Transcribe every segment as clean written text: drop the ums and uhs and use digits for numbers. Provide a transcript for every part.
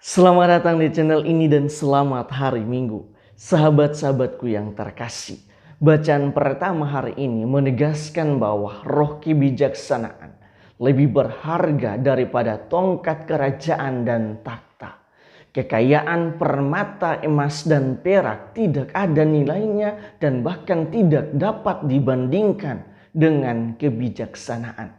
Selamat datang di channel ini dan selamat hari Minggu. Sahabat-sahabatku yang terkasih, bacaan pertama hari ini menegaskan bahwa roh kebijaksanaan lebih berharga daripada tongkat kerajaan dan takhta. Kekayaan permata, emas dan perak tidak ada nilainya dan bahkan tidak dapat dibandingkan dengan kebijaksanaan.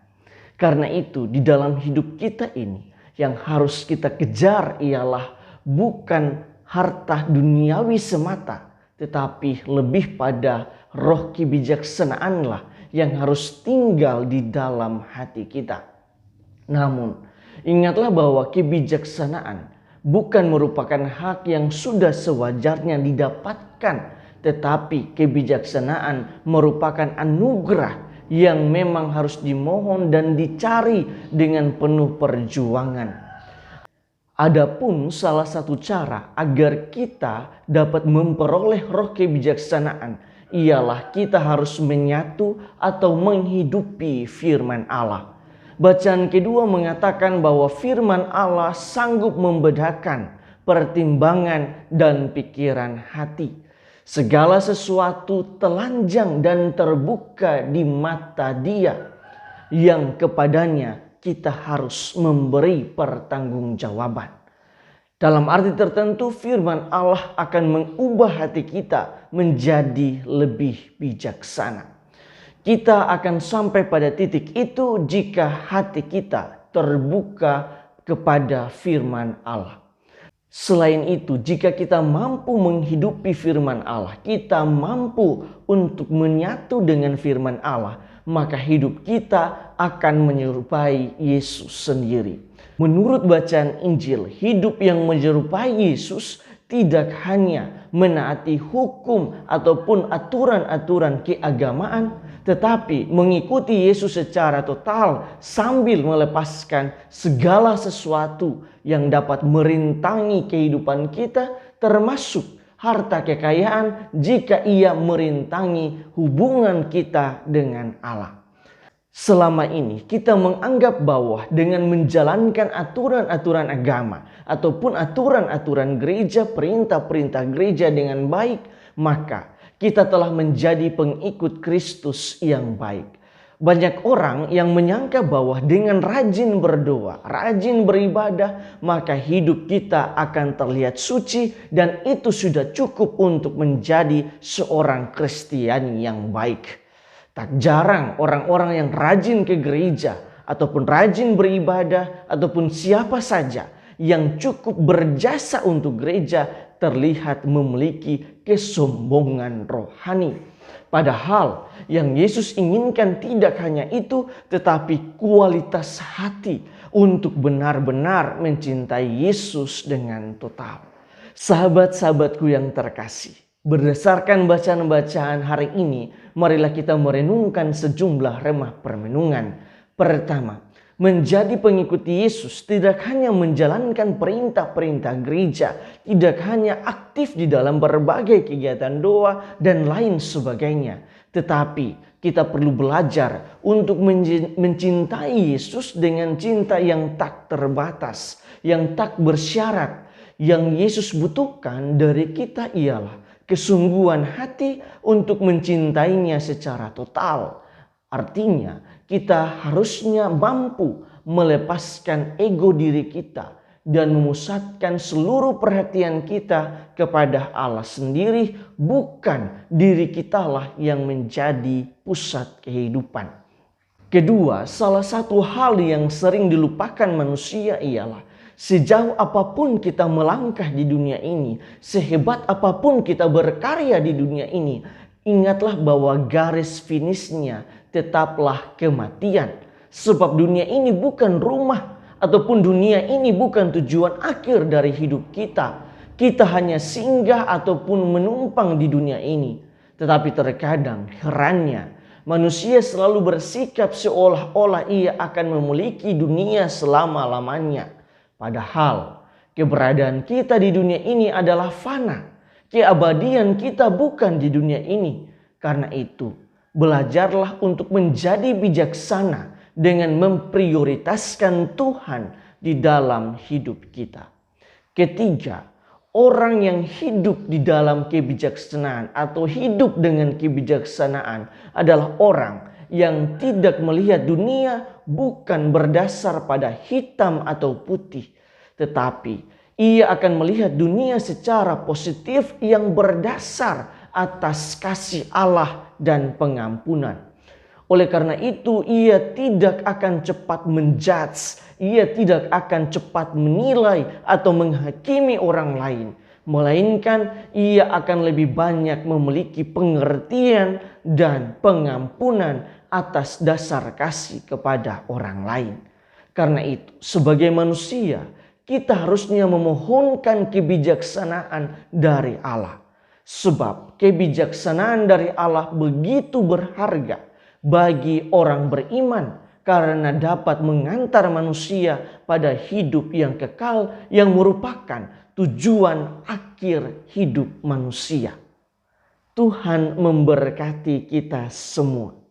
Karena itu di dalam hidup kita ini yang harus kita kejar ialah bukan harta duniawi semata, tetapi lebih pada roh kebijaksanaanlah yang harus tinggal di dalam hati kita. Namun, ingatlah bahwa kebijaksanaan bukan merupakan hak yang sudah sewajarnya didapatkan, tetapi kebijaksanaan merupakan anugerah yang memang harus dimohon dan dicari dengan penuh perjuangan. Adapun salah satu cara agar kita dapat memperoleh roh kebijaksanaan ialah kita harus menyatu atau menghidupi firman Allah. Bacaan kedua mengatakan bahwa firman Allah sanggup membedakan pertimbangan dan pikiran hati. Segala sesuatu telanjang dan terbuka di mata Dia yang kepadanya kita harus memberi pertanggungjawaban. Dalam arti tertentu firman Allah akan mengubah hati kita menjadi lebih bijaksana. Kita akan sampai pada titik itu jika hati kita terbuka kepada firman Allah. Selain itu, jika kita mampu menghidupi firman Allah, kita mampu untuk menyatu dengan firman Allah, maka hidup kita akan menyerupai Yesus sendiri. Menurut bacaan Injil, hidup yang menyerupai Yesus tidak hanya menaati hukum ataupun aturan-aturan keagamaan, tetapi mengikuti Yesus secara total sambil melepaskan segala sesuatu yang dapat merintangi kehidupan kita, termasuk harta kekayaan jika ia merintangi hubungan kita dengan Allah. Selama ini kita menganggap bahwa dengan menjalankan aturan-aturan agama ataupun aturan-aturan gereja, perintah-perintah gereja dengan baik, maka kita telah menjadi pengikut Kristus yang baik. Banyak orang yang menyangka bahwa dengan rajin berdoa, rajin beribadah, maka hidup kita akan terlihat suci dan itu sudah cukup untuk menjadi seorang Kristiani yang baik. Tak jarang orang-orang yang rajin ke gereja ataupun rajin beribadah ataupun siapa saja yang cukup berjasa untuk gereja terlihat memiliki kesombongan rohani. Padahal yang Yesus inginkan tidak hanya itu, tetapi kualitas hati untuk benar-benar mencintai Yesus dengan total. Sahabat-sahabatku yang terkasih, berdasarkan bacaan-bacaan hari ini, marilah kita merenungkan sejumlah remah permenungan. Pertama, menjadi pengikut Yesus tidak hanya menjalankan perintah-perintah gereja, tidak hanya aktif di dalam berbagai kegiatan doa dan lain sebagainya, tetapi kita perlu belajar untuk mencintai Yesus dengan cinta yang tak terbatas, yang tak bersyarat. Yang Yesus butuhkan dari kita ialah kesungguhan hati untuk mencintainya secara total. Artinya, kita harusnya mampu melepaskan ego diri kita dan memusatkan seluruh perhatian kita kepada Allah sendiri, bukan diri kitalah yang menjadi pusat kehidupan. Kedua, salah satu hal yang sering dilupakan manusia ialah sejauh apapun kita melangkah di dunia ini, sehebat apapun kita berkarya di dunia ini, ingatlah bahwa garis finishnya tetaplah kematian. Sebab dunia ini bukan rumah ataupun dunia ini bukan tujuan akhir dari hidup kita. Kita hanya singgah ataupun menumpang di dunia ini. Tetapi terkadang herannya manusia selalu bersikap seolah-olah ia akan memiliki dunia selama-lamanya. Padahal keberadaan kita di dunia ini adalah fana. Keabadian kita bukan di dunia ini. Karena itu, belajarlah untuk menjadi bijaksana dengan memprioritaskan Tuhan di dalam hidup kita. Ketiga, orang yang hidup di dalam kebijaksanaan atau hidup dengan kebijaksanaan adalah orang yang tidak melihat dunia bukan berdasar pada hitam atau putih, tetapi ia akan melihat dunia secara positif yang berdasar atas kasih Allah dan pengampunan. Oleh karena itu, ia tidak akan cepat menjudge, ia tidak akan cepat menilai atau menghakimi orang lain, melainkan ia akan lebih banyak memiliki pengertian dan pengampunan atas dasar kasih kepada orang lain. Karena itu, sebagai manusia, kita harusnya memohonkan kebijaksanaan dari Allah. Sebab kebijaksanaan dari Allah begitu berharga bagi orang beriman karena dapat mengantar manusia pada hidup yang kekal yang merupakan tujuan akhir hidup manusia. Tuhan memberkati kita semua.